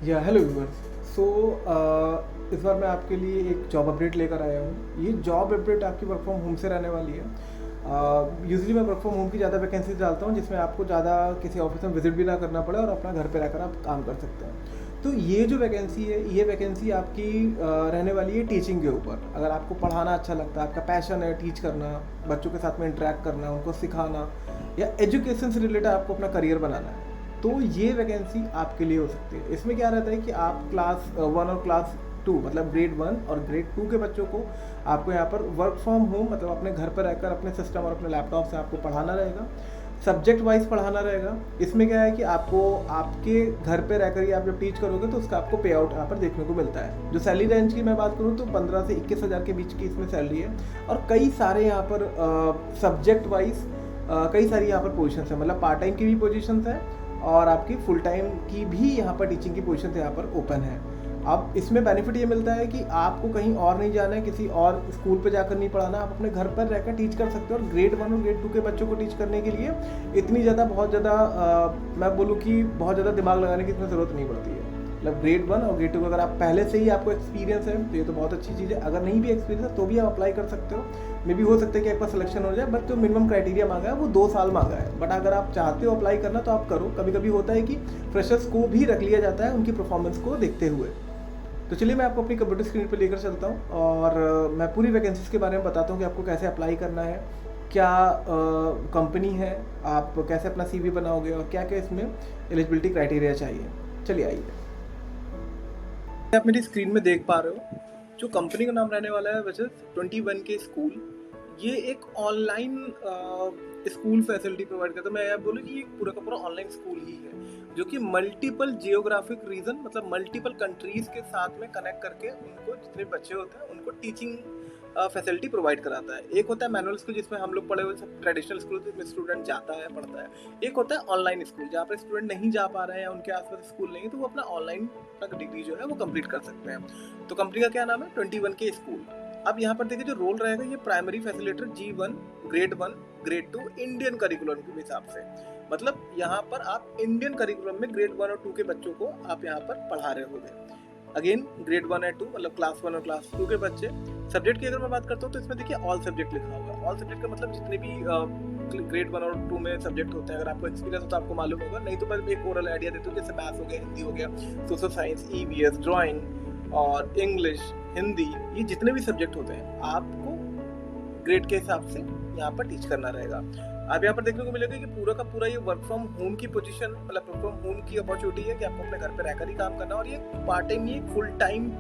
या hello viewers. सो इस बार मैं आपके लिए एक जॉब अपडेट लेकर आया हूँ। ये जॉब अपडेट आपकी वर्क फ्रॉम होम से रहने वाली है। यूजुअली मैं वर्क फ्रॉम होम की ज़्यादा वैकेंसीज डालता हूँ जिसमें आपको ज़्यादा किसी ऑफिस में विजिट भी ना करना पड़े और अपना घर पे रहकर आप काम कर सकते हैं। तो ये जो वैकेंसी है, ये वैकेंसी आपकी रहने वाली है टीचिंग के ऊपर। अगर आपको पढ़ाना अच्छा लगता है, आपका पैशन है टीच करना, बच्चों के साथ में इंटरेक्ट करना, उनको सिखाना, या एजुकेशन से रिलेटेड आपको अपना करियर बनाना है, तो ये वैकेंसी आपके लिए हो सकती है। इसमें क्या रहता है कि आप क्लास 1 और क्लास 2 मतलब ग्रेड 1 और ग्रेड 2 के बच्चों को आपको यहाँ पर वर्क फ्रॉम होम मतलब अपने घर पर रहकर अपने सिस्टम और अपने लैपटॉप से आपको पढ़ाना रहेगा। सब्जेक्ट वाइज पढ़ाना रहेगा। इसमें क्या है कि आपको आपके घर पे रहकर ही आप जब टीच करोगे तो उसका आपको पे आउट यहाँ पर देखने को मिलता है। जो सैलरी रेंज की मैं बात करूँ तो 15 से 21 हज़ार के बीच की इसमें सैलरी है। और कई सारे यहाँ पर सब्जेक्ट वाइज कई सारी यहाँ पर पोजीशंस है, मतलब पार्ट टाइम की भी पोजीशंस है और आपकी फुल टाइम की भी यहाँ पर टीचिंग की पोजीशन यहाँ पर ओपन है। अब इसमें बेनिफिट ये मिलता है कि आपको कहीं और नहीं जाना है, किसी और स्कूल पे जाकर नहीं पढ़ाना, आप अपने घर पर रहकर टीच कर सकते हो। और ग्रेड 1 और ग्रेड 2 के बच्चों को टीच करने के लिए इतनी ज़्यादा बहुत ज़्यादा मैं बोलूँ कि बहुत ज़्यादा दिमाग लगाने की इसमें ज़रूरत नहीं पड़ती है। मतलब ग्रेड 1 और ग्रेड 2 अगर आप पहले से ही आपको एक्सपीरियंस है तो ये तो बहुत अच्छी चीज़ है। अगर नहीं भी एक्सपीरियंस है तो भी आप अप्लाई कर सकते हो। मे बी हो सकता है कि आपका सिलेक्शन हो जाए, बट जो मिनिमम क्राइटेरिया मांगा है वो 2 साल मांगा है। बट अगर आप चाहते हो अप्लाई करना तो आप करो। कभी कभी होता है कि फ्रेशर्स को भी रख लिया जाता है उनकी परफॉर्मेंस को देखते हुए। तो चलिए मैं आपको अपनी कंप्यूटर स्क्रीन पर लेकर चलता हूँ और मैं पूरी वैकेंसीज के बारे में बताता हूँ कि आपको कैसे अप्लाई करना है, क्या कंपनी है, आप कैसे अपना सीवी बनाओगे और क्या क्या इसमें एलिजिबिलिटी क्राइटेरिया चाहिए। चलिए आइए। आप मेरी स्क्रीन में देख पा रहे हो जो कंपनी का नाम रहने वाला है विच इज 21K स्कूल। ये एक ऑनलाइन स्कूल फैसिलिटी प्रोवाइड करता है। मैं बोलूँ कि ये पूरा का पूरा ऑनलाइन स्कूल ही है जो कि मल्टीपल जियोग्राफिक रीजन मतलब मल्टीपल कंट्रीज के साथ में कनेक्ट करके उनको जितने बच्चे होते हैं उनको टीचिंग फैसिलिटी प्रोवाइड कराता है। एक होता है मैनुअल स्कूल जिसमें हम लोग पढ़े हुए सब ट्रेडिशनल स्कूल जिसमें स्टूडेंट जाता है पढ़ता है। एक होता है ऑनलाइन स्कूल जहाँ पर स्टूडेंट नहीं जा पा रहे हैं, उनके आसपास स्कूल नहीं है, तो वो अपना ऑनलाइन अपना डिग्री जो है वो कंप्लीट कर सकते हैं। तो कंपनी का क्या नाम है? 21K school. अब यहाँ पर देखिए जो रोल रहेगा ये primary facilitator G1 grade 1 grade 2 Indian curriculum के हिसाब से। मतलब यहाँ पर आप इंडियन करिकुलम में ग्रेड 1 और 2 के बच्चों को आप यहाँ पर पढ़ा रहे होगे। अगेन ग्रेड 1 और 2 मतलब क्लास 1 और क्लास 2 के बच्चे। सब्जेक्ट की अगर मैं बात करता हूँ तो इसमें देखिए ऑल सब्जेक्ट लिखा होगा। ऑल सब्जेक्ट का मतलब जितने भी ग्रेड 1 और 2 में सब्जेक्ट होते हैं, अगर आपको एक्सपीरियंस हो तो आपको मालूम होगा, नहीं तो मैं एक ओरल आइडिया देता हूँ। जैसे मैथ्स हो गया, हिंदी हो गया, सोशल साइंस, ईवीएस, ड्राइंग और इंग्लिश, हिंदी, ये जितने भी सब्जेक्ट होते हैं आपको ग्रेड के हिसाब से यहाँ पर टीच करना रहेगा। अब यहाँ पर देखने को मिलेगा कि पूरा का पूरा ये वर्क फ्रॉम होम की पोजीशन मतलब वर्क फ्रॉम होम की अपॉर्चुनिटी है कि आपको अपने घर पे रहकर ही काम करना, और ये पार्ट टाइम ये फुल टाइम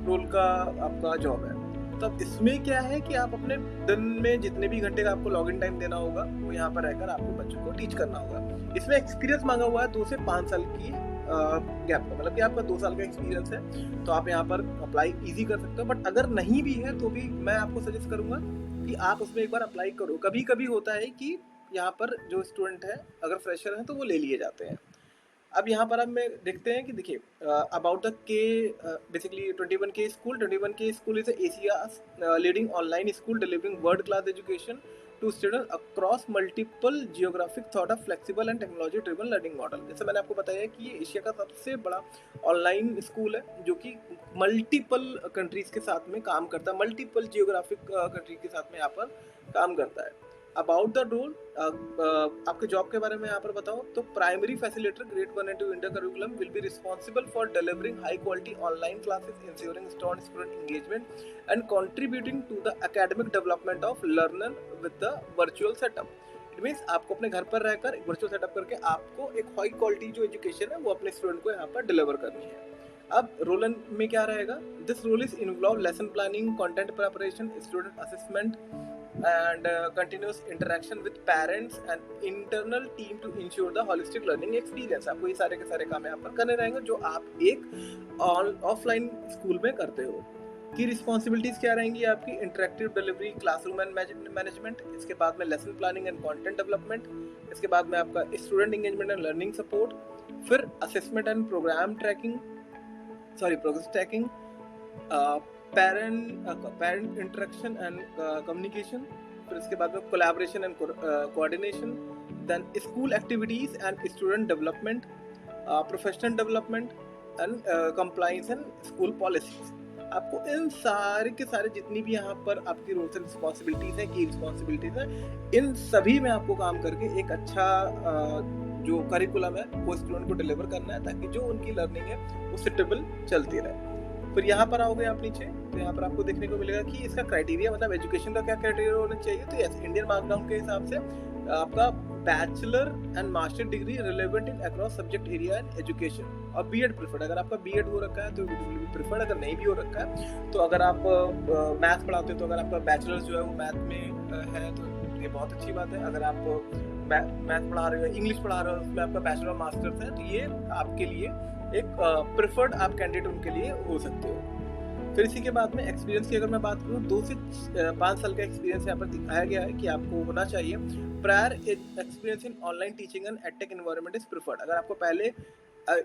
रोल का आपका जॉब है। तो अब इसमें क्या है कि आप अपने दिन में जितने भी घंटे का आपको लॉग इन टाइम देना होगा वो यहाँ पर रहकर आपको बच्चों को टीच करना होगा। इसमें एक्सपीरियंस मांगा हुआ है 2 से 5 साल की गैप का, मतलब कि आपका 2 साल का एक्सपीरियंस है तो आप यहाँ पर अप्लाई इजी कर सकते हो। बट अगर नहीं भी है तो भी मैं आपको सजेस्ट करूँगा कि आप उसमें एक बार अप्लाई करो। कभी कभी होता है कि यहाँ पर जो स्टूडेंट है अगर फ्रेशर है तो वो ले लिए जाते हैं। अब यहाँ पर हम देखते हैं कि देखिए अबाउट द के basically 21K school is Asia leading online school delivering world class education to student across multiple geographic thought of flexible and technology driven learning model. जैसे मैंने आपको बताया कि ये एशिया का सबसे बड़ा ऑनलाइन स्कूल है जो कि मल्टीपल कंट्रीज के साथ में काम करता है, मल्टीपल जियोग्राफिक कंट्री के साथ में यहाँ पर काम करता है। अबाउट द रोल आपके जॉब के बारे में यहाँ पर बताओ तो primary facilitator grade 1 and 2 inter curriculum will be responsible for delivering high quality online classes ensuring strong student engagement and contributing to the academic development of learner with the virtual setup. It means आपको अपने घर पर रहकर एक virtual setup करके आपको एक high quality जो एजुकेशन है वो अपने स्टूडेंट को यहाँ पर डिलीवर करनी है। अब रोल में क्या रहेगा? This role is involve lesson planning, content preparation, student assessment and continuous interaction with parents and internal team to ensure the holistic learning experience। आपको ये सारे के सारे काम यहाँ पर करने रहेंगे जो आप एक ऑफलाइन स्कूल में करते हो। की रिस्पॉन्सिबिलिटीज क्या रहेंगी आपकी? Interactive delivery, classroom and management, इसके बाद में lesson planning and content development, इसके बाद में आपका student engagement and learning support, फिर assessment and programme tracking progress tracking, parent interaction and communication, फिर इसके बाद में collaboration and coordination, then school activities and student development, professional development, and compliance and school policies. आपको इन सारे के सारे जितनी भी यहाँ पर आपकी रोल्स एंड रिस्पॉन्सिबिलिटीज है, की रिस्पॉन्सिबिलिटीज है, इन सभी में आपको काम करके एक अच्छा जो करिकुलम है वो स्टूडेंट को डिलीवर करना है, ताकि जो उनकी लर्निंग है वो सुटेबल चलती रहे। फिर यहाँ पर आओगे आप नीचे, तो यहाँ पर आपको देखने को मिलेगा कि इसका क्राइटेरिया, मतलब एजुकेशन का क्या क्राइटेरिया होना चाहिए। तो यस, इंडियन मार्कडाउन के हिसाब से आपका bachelor and master degree relevant in across subject area and education, और बीएड प्रेफर्ड। अगर आपका बीएड हो रखा है तो इट विल बी प्रेफर्ड। अगर नहीं भी हो रखा है तो अगर आप मैथ पढ़ाते हो तो अगर आपका बैचलर जो है वो मैथ में है तो ये बहुत अच्छी बात है। अगर आप मैथ पढ़ा रहे हो, इंग्लिश पढ़ा रहे हो, उसमें आपका बैचलर मास्टर्स है, तो ये आपके लिए एक प्रेफर्ड आप कैंडिडेट उनके लिए हो सकते हो। फिर इसी के बाद में एक्सपीरियंस की अगर मैं बात करूँ, 2 से 5 साल का एक्सपीरियंस यहाँ पर दिखाया गया है कि आपको होना चाहिए। Prior experience in online teaching and edtech environment is preferred. अगर आपको पहले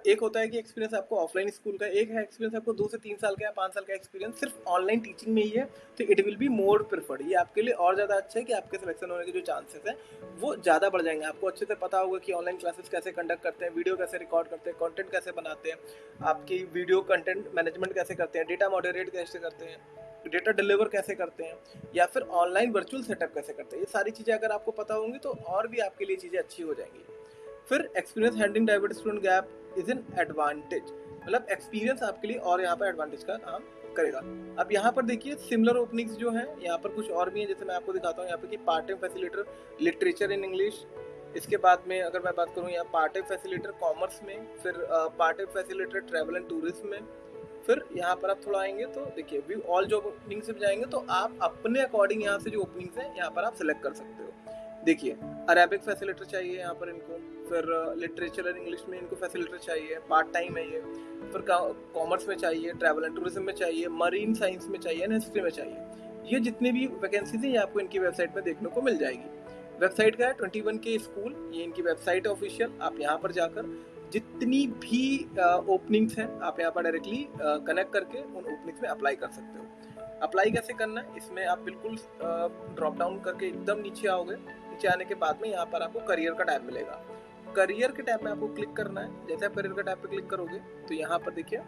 एक होता है कि एक्सपीरियंस आपको ऑफलाइन स्कूल का, एक है एक्सपीरियंस आपको 2 से 3 साल का या 5 साल का एक्सपीरियंस सिर्फ ऑनलाइन टीचिंग में ही है, तो it will be more preferred. ये आपके लिए और ज़्यादा अच्छा है कि आपके सिलेक्शन होने के जो चांसेस हैं वो ज़्यादा बढ़ जाएंगे। आपको अच्छे से पता होगा कि ऑनलाइन क्लासेस कैसे कंडक्ट करते हैं, वीडियो कैसे रिकॉर्ड करते हैं, कंटेंट कैसे बनाते हैं, आपकी वीडियो कंटेंट मैनेजमेंट कैसे करते हैं, डेटा मॉडरेट कैसे करते हैं, डेटा डिलीवर कैसे करते हैं, या फिर ऑनलाइन वर्चुअल सेटअप कैसे करते हैं। ये सारी चीज़ें अगर आपको पता होंगी तो और भी आपके लिए चीज़ें अच्छी हो जाएंगी। फिर experience handling diverse student gap is an advantage, मतलब एक्सपीरियंस आपके लिए और यहाँ पर एडवांटेज का काम करेगा। अब यहाँ पर देखिए सिमिलर ओपनिंग्स जो हैं यहाँ पर कुछ और भी हैं, जैसे मैं आपको दिखाता हूँ यहाँ पर कि part time facilitator literature in English. इसके बाद में अगर मैं बात करूँ यहाँ पार्ट टाइम फैसिलिटेटर कॉमर्स में, फिर part time facilitator travel and tourism में। फिर यहाँ पर आप थोड़ा आएंगे तो देखिए व्यू ऑल जॉब ओपनिंग्स में जाएंगे तो आप अपने अकॉर्डिंग यहाँ से जो ओपनिंग्स हैं यहाँ पर आप सिलेक्ट कर सकते हो। देखिए अरेबिक फैसिलिटेटर चाहिए यहाँ पर इनको, फिर लिटरेचर एंड इंग्लिश में इनको फैसिलिटेटर चाहिए, पार्ट टाइम है ये। फिर कॉमर्स में चाहिए, ट्रैवल एंड टूरिज्म में चाहिए, मरीन साइंस में चाहिए, हिस्ट्री में चाहिए। ये जितने भी वैकेंसीज हैं ये आपको इनकी वेबसाइट पर देखने को मिल जाएगी। वेबसाइट का है 21K स्कूल, ये इनकी वेबसाइट है ऑफिशियल। आप यहाँ पर जाकर जितनी भी ओपनिंग्स हैं आप यहाँ पर डायरेक्टली कनेक्ट करके उन ओपनिंग्स में अप्लाई कर सकते हो। अप्लाई कैसे करना है, इसमें आप बिल्कुल ड्रॉप डाउन करके एकदम नीचे आओगे। नीचे आने के बाद में यहाँ पर आपको करियर का टैब मिलेगा। करियर के टैब में आपको क्लिक करना है। जैसे आप करियर का टैब पे क्लिक करोगे तो यहाँ पर देखिए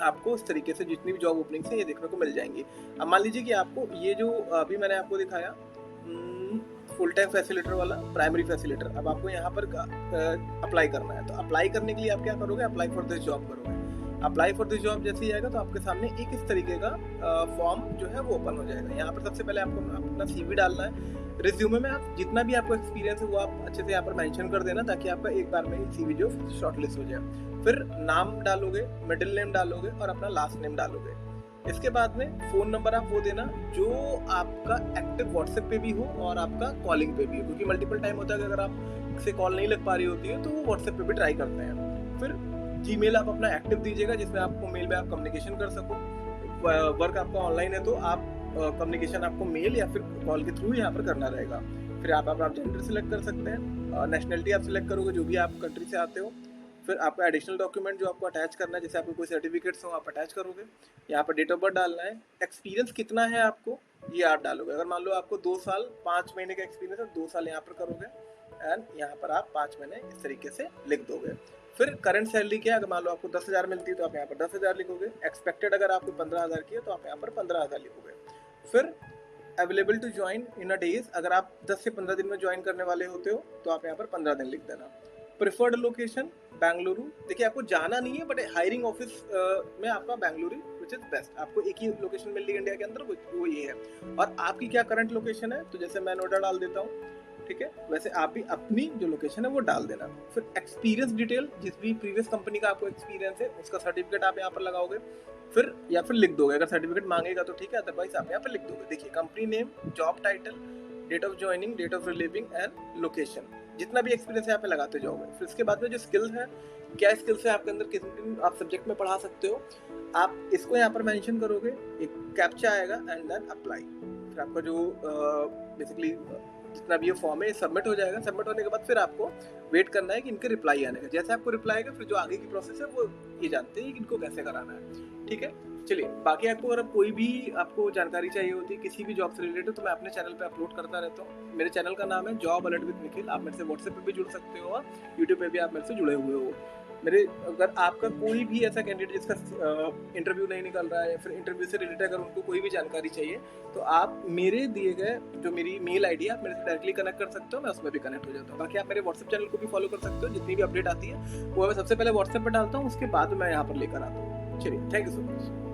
आपको इस तरीके से जितनी भी जॉब ओपनिंग्स हैं ये देखने को मिल जाएंगी। अब मान लीजिए कि आपको ये जो अभी मैंने आपको दिखाया फुल टाइम फैसिलिटेटर वाला, प्राइमरी फैसिलिटेटर, अब आपको यहाँ पर अप्लाई करना है। तो अप्लाई करने के लिए आप क्या करोगे, अप्लाई फॉर दिस जॉब करोगे। अप्लाई फॉर दिस जॉब जैसे ही आएगा तो आपके सामने एक इस तरीके का फॉर्म जो है वो ओपन हो जाएगा। यहाँ पर सबसे पहले आपको अपना CV डालना है। रिज्यूमे में आप जितना भी आपको एक्सपीरियंस है वो आप अच्छे से यहाँ पर मेंशन कर देना, ताकि आपका एक बार में CV जो शॉर्टलिस्ट हो जाए। फिर नाम डालोगे, मिडिल नेम डालोगे और अपना लास्ट नेम डालोगे। इसके बाद में फ़ोन नंबर आप वो देना जो आपका एक्टिव व्हाट्सएप पे भी हो और आपका कॉलिंग पे भी हो, क्योंकि मल्टीपल टाइम होता है कि अगर आप से कॉल नहीं लग पा रही होती है तो वो व्हाट्सएप पे भी ट्राई करते हैं। फिर जीमेल आप अपना एक्टिव दीजिएगा जिसमें आपको मेल में आप कम्युनिकेशन कर सको। वर्क आपका ऑनलाइन है तो आप कम्युनिकेशन आपको मेल या फिर कॉल के थ्रू यहाँ पर करना रहेगा। फिर आप अपना जेंडर सिलेक्ट कर सकते हैं, नेशनलिटी आप सिलेक्ट करोगे जो भी आप कंट्री से आते हो। फिर आपका एडिशनल डॉक्यूमेंट जो आपको अटैच करना है, जैसे आपको कोई सर्टिफिकेट्स हो आप अटैच करोगे। यहाँ पर डेट ऑफ बर्थ डालना है। एक्सपीरियंस कितना है आपको ये आप डालोगे। अगर मान लो आपको 2 साल 5 महीने का एक्सपीरियंस है, 2 साल यहाँ पर करोगे एंड यहाँ पर आप 5 महीने इस तरीके से लिख दोगे। फिर करंट सैलरी क्या है, अगर मान लो आपको 10,000 मिलती है तो आप यहाँ पर 10,000 लिखोगे। एक्सपेक्टेड अगर आपको 15,000 की है तो आप यहाँ पर 15,000 लिखोगे। फिर available to join in a days, अगर आप 10 से 15 दिन में ज्वाइन करने वाले होते हो तो आप यहाँ पर 15 दिन लिख देना। प्रिफर्ड लोकेशन बेंगलुरु, देखिए आपको जाना नहीं है बट हायरिंग ऑफिस में आपका बेंगलुरु विच इज बेस्ट। आपको एक ही लोकेशन मिल रही है इंडिया के अंदर, वो ये है। और आपकी क्या करंट लोकेशन है, तो जैसे मैं नोएडा डाल देता हूँ, ठीक है, वैसे आप भी अपनी जो लोकेशन है वो डाल देना। फिर एक्सपीरियंस डिटेल, जिस भी प्रीवियस कंपनी का आपको एक्सपीरियंस है उसका सर्टिफिकेट आप यहाँ पर लगाओगे। फिर या फिर लिख दोगे, अगर सर्टिफिकेट मांगेगा तो ठीक है, अदरवाइज आप यहाँ पर लिख दोगे। देखिए company name, job title, date of joining, date of relieving and location, जितना भी एक्सपीरियंस यहाँ पे लगाते जाओगे। फिर इसके बाद में जो स्किल्स है, क्या स्किल्स है आपके अंदर, किस आप सब्जेक्ट में पढ़ा सकते हो, आप इसको यहाँ पर मेंशन करोगे। एक कैप्चा आएगा एंड देन अप्लाई। फिर आपका जो बेसिकली जितना भी ये फॉर्म है सबमिट हो जाएगा। सबमिट होने के बाद फिर आपको वेट करना है कि इनके रिप्लाई आने का। जैसे आपको रिप्लाई आएगा फिर जो आगे की प्रोसेस है वो ये जानते हैं कि इनको कैसे कराना है, ठीक है। चलिए बाकी आपको अगर कोई भी आपको जानकारी चाहिए होती है किसी भी जॉब से रिलेटेड तो मैं अपने चैनल पे अपलोड करता रहता हूँ। मेरे चैनल का नाम है जॉब अलर्ट विद निखिल। आप मेरे से व्हाट्सएप पे भी जुड़ सकते हो और यूट्यूब पे भी आप मेरे से जुड़े हुए हो। मेरे अगर आपका कोई भी ऐसा कैंडिडेट जिसका इंटरव्यू नहीं निकल रहा है या फिर इंटरव्यू से रिलेटेड अगर उनको कोई भी जानकारी चाहिए, तो आप मेरे दिए गए जो मेरी मेल आईडी है, आप मेरे से डायरेक्टली कनेक्ट कर सकते हो, मैं उसमें भी कनेक्ट हो जाता हूँ। बाकी आप मेरे व्हाट्सएप चैनल को भी फॉलो कर सकते हो, जितनी भी अपडेट आती है वो मैं सबसे पहले व्हाट्सएप पर डालता हूँ, उसके बाद मैं यहाँ पर लेकर आता हूँ। चलिए, थैंक यू सो मच।